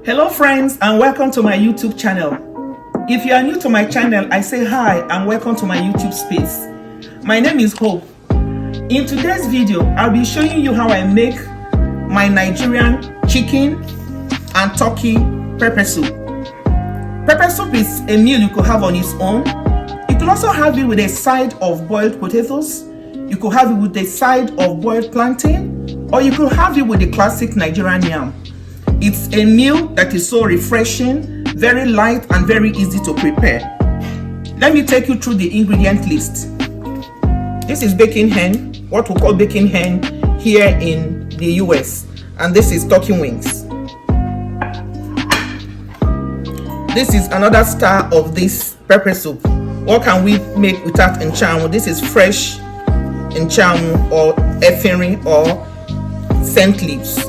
Hello friends, and welcome to my YouTube channel. If you are new to my channel, I say hi and welcome to my YouTube space. My name is Hope. In today's video, I'll be showing you how I make my Nigerian chicken and turkey pepper soup. Pepper soup is a meal you could have on its own. You could also have it with a side of boiled potatoes. You could have it with a side of boiled plantain, or you could have it with the classic Nigerian yam. It's a meal that is so refreshing, very light and very easy to prepare. Let me take you through the ingredient list. This is bacon hen, what we call bacon hen here in the US, and this is turkey wings. This is another star of this pepper soup. What can we make without Nchuanwu? This is fresh Nchuanwu or Efirin or scent leaves.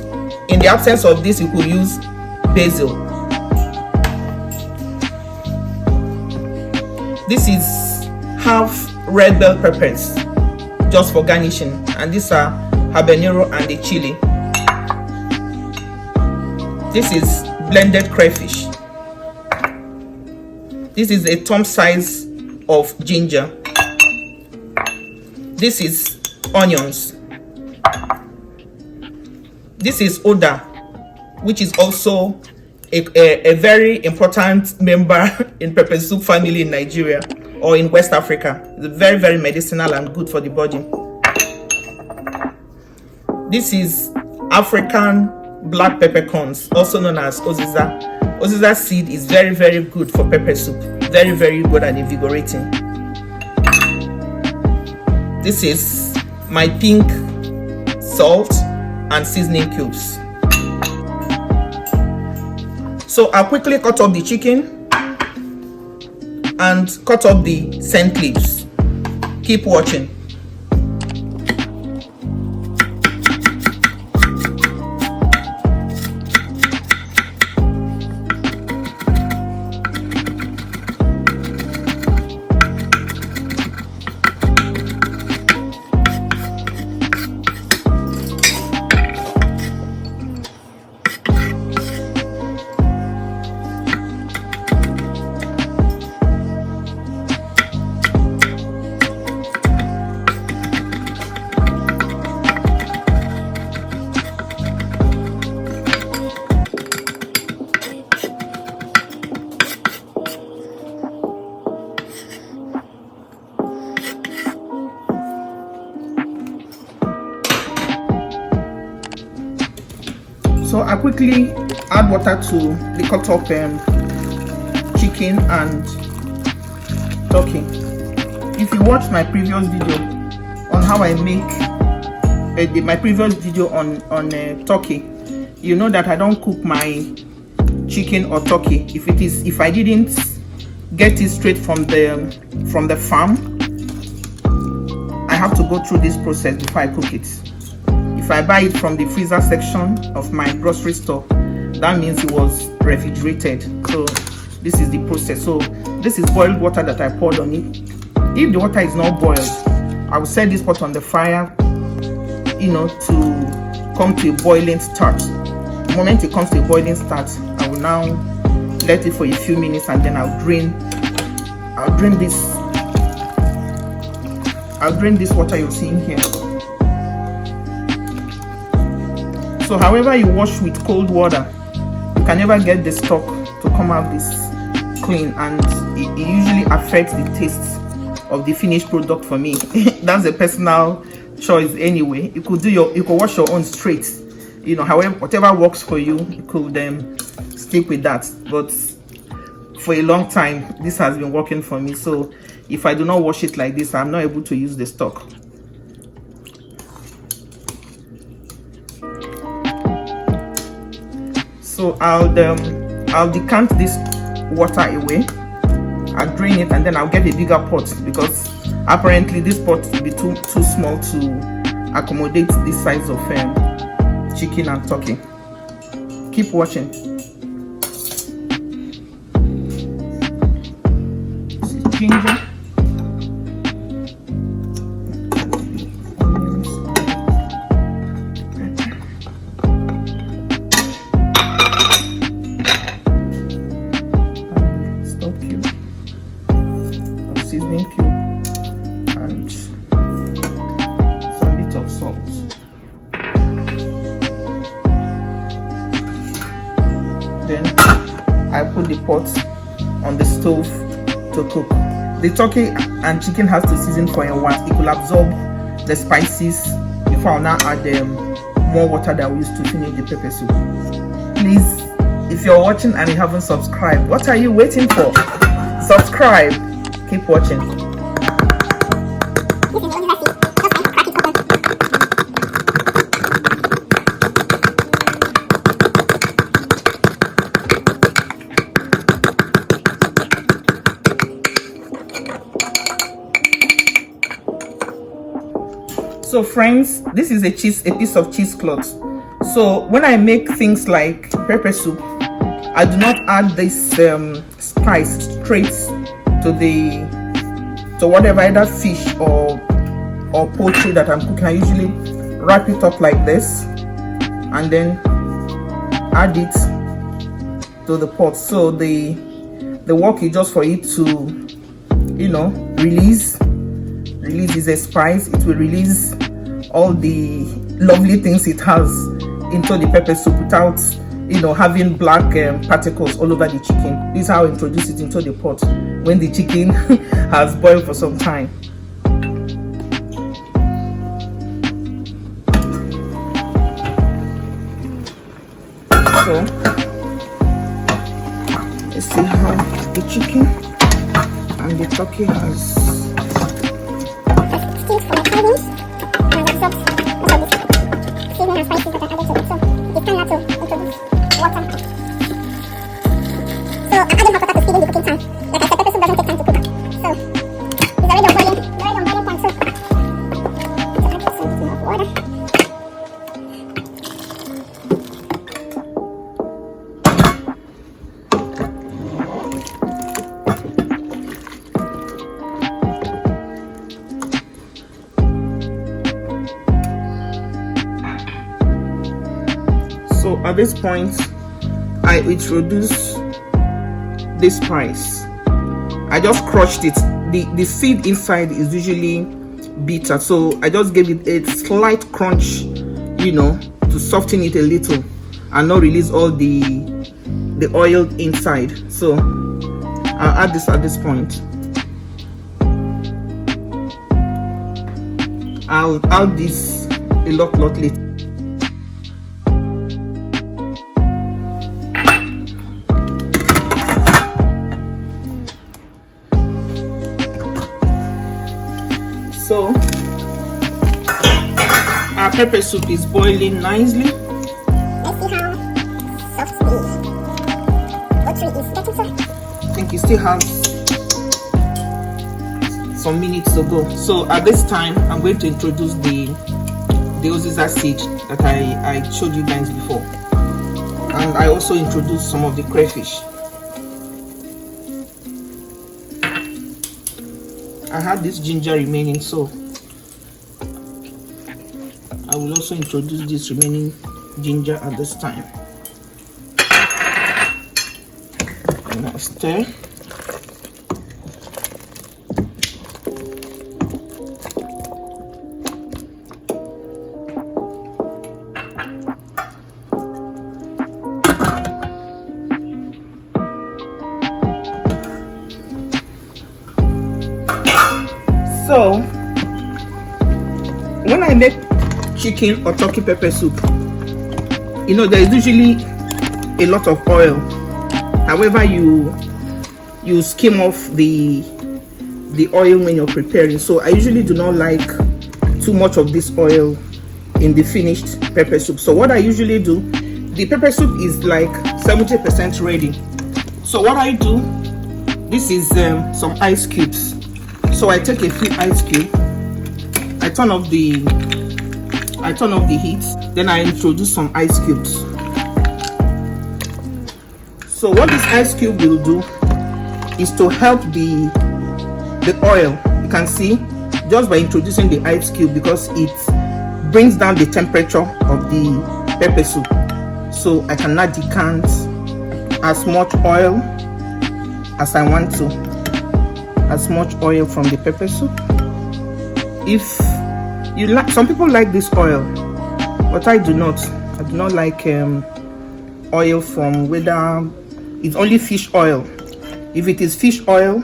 In the absence of this, you could use Basil. This is half red bell peppers, just for garnishing, and these are Habanero and the chili. This is blended crayfish. This is a thumb size of ginger. This is onions. This is Oda, which is also a very important member in pepper soup family in Nigeria or in West Africa. It's very, very medicinal and good for the body. This is African black peppercorns, also known as Uziza. Uziza seed is very, very good for pepper soup. Very, very good and invigorating. This is my pink salt and seasoning cubes. So I'll quickly cut up the chicken and cut up the scent leaves. Keep watching. So I quickly add water to the cut up chicken and turkey. If you watch my previous video on how I make my previous video on turkey, you know that I don't cook my chicken or turkey. If I didn't get it straight from the farm, I have to go through this process before I cook it. If I buy it from the freezer section of my grocery store, that means it was refrigerated. So this is the process. So this is boiled water that I poured on it. If the water is not boiled, I will set this pot on the fire, to come to a boiling start. The moment it comes to a boiling start, I will now let it for a few minutes, and then I'll drain this water you're seeing here. So however you wash with cold water, you can never get the stock to come out this clean, and it usually affects the taste of the finished product for me. That's a personal choice anyway. You could wash your own straight. However, whatever works for you, you could stick with that. But for a long time, this has been working for me. So if I do not wash it like this, I'm not able to use the stock. So I'll decant this water away. I'll drain it, and then I'll get a bigger pot, because apparently this pot will be too small to accommodate this size of chicken and turkey. Keep watching. This is ginger. Then I put the pot on the stove to cook. The turkey and chicken has to season for a while. It will absorb the spices before I'll now add more water that we use to finish the pepper soup. Please, if you're watching and you haven't subscribed, what are you waiting for? Subscribe. Keep watching. So friends, this is a piece of cheesecloth. So when I make things like pepper soup, I do not add this spice straight to whatever, either fish or poultry that I'm cooking. I usually wrap it up like this and then add it to the pot. So the work is just for it to, you know, release is a spice. It will release all the lovely things it has into the pepper soup without, you know, having black particles all over the chicken. This is how I introduce it into the pot when the chicken has boiled for some time. So let's see how the chicken and the turkey has So at this point, I introduce this spice. I just crushed it. The seed inside is usually bitter, so I just gave it a slight crunch, you know, to soften it a little and not release all the oil inside. So I'll add this at this point. I'll add this a lot later. So our pepper soup is boiling nicely. Let's see how soft the poultry is getting. I think it still has some minutes to go. So at this time, I'm going to introduce the Uziza seed that I showed you guys before, and I also introduced some of the crayfish. I had this ginger remaining, so I will also introduce this remaining ginger at this time. And I stir. So when I make chicken or turkey pepper soup, you know, there is usually a lot of oil. However, you skim off the oil when you're preparing. So I usually do not like too much of this oil in the finished pepper soup. So what I usually do, the pepper soup is like 70% ready. So what I do, this is some ice cubes. So I take a few ice cubes, I turn off the heat, then I introduce some ice cubes. So what this ice cube will do is to help the oil. You can see just by introducing the ice cube, because it brings down the temperature of the pepper soup. So I cannot decant as much oil as I want to, as much oil from the pepper soup. If you like, some people like this oil, but I do not. I do not like oil from, whether it's only fish oil. If it is fish oil,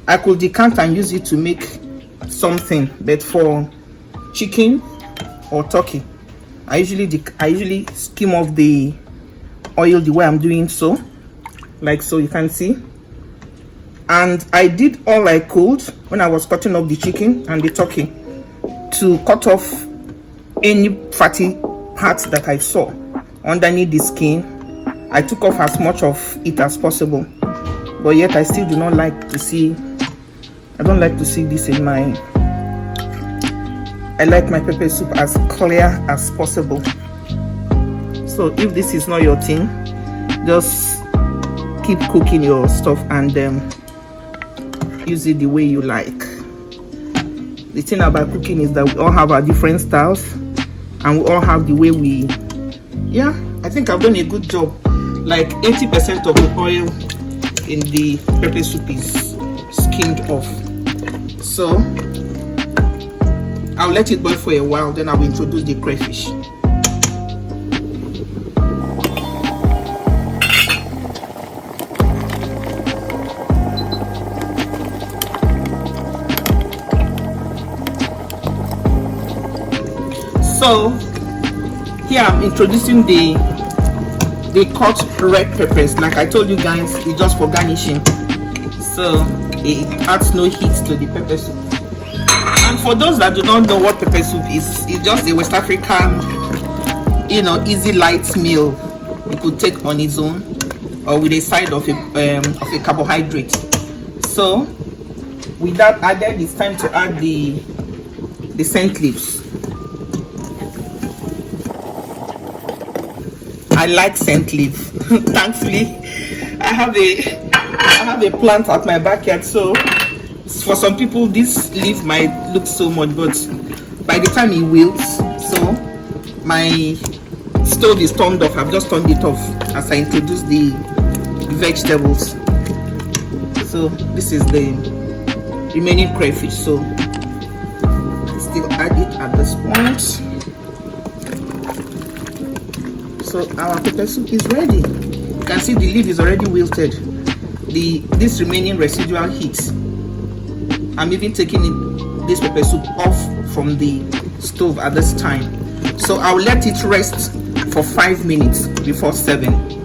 I could decant and use it to make something, but for chicken or turkey, I usually skim off the oil the way I'm doing so, like so, you can see. And I did all I could when I was cutting off the chicken and the turkey to cut off any fatty parts that I saw underneath the skin. I took off as much of it as possible, but yet I still do not like to see, I don't like to see this in my, I like my pepper soup as clear as possible. So if this is not your thing, just keep cooking your stuff and use it the way you like. The thing about cooking is that we all have our different styles and we all have the way we, yeah, I think I've done a good job. Like 80% of the oil in the pepper soup is skimmed off. So I'll let it boil for a while, then I will introduce the crayfish. So here I'm introducing the cut red peppers. Like I told you guys, it's just for garnishing, so it adds no heat to the pepper soup. And for those that do not know what pepper soup is, it's just a West African, you know, easy light meal you could take on its own or with a side of a carbohydrate. So with that added, it's time to add the scent leaves. I like scent leaf. Thankfully, I have a plant at my backyard, so for some people this leaf might look so much, but by the time it wilts, so my stove is turned off. I've just turned it off as I introduce the vegetables. So this is the remaining crayfish, so still add it at this point. So our pepper soup is ready. You can see the leaf is already wilted. This remaining residual heat, I'm even taking this pepper soup off from the stove at this time. So I'll let it rest for 5 minutes before serving.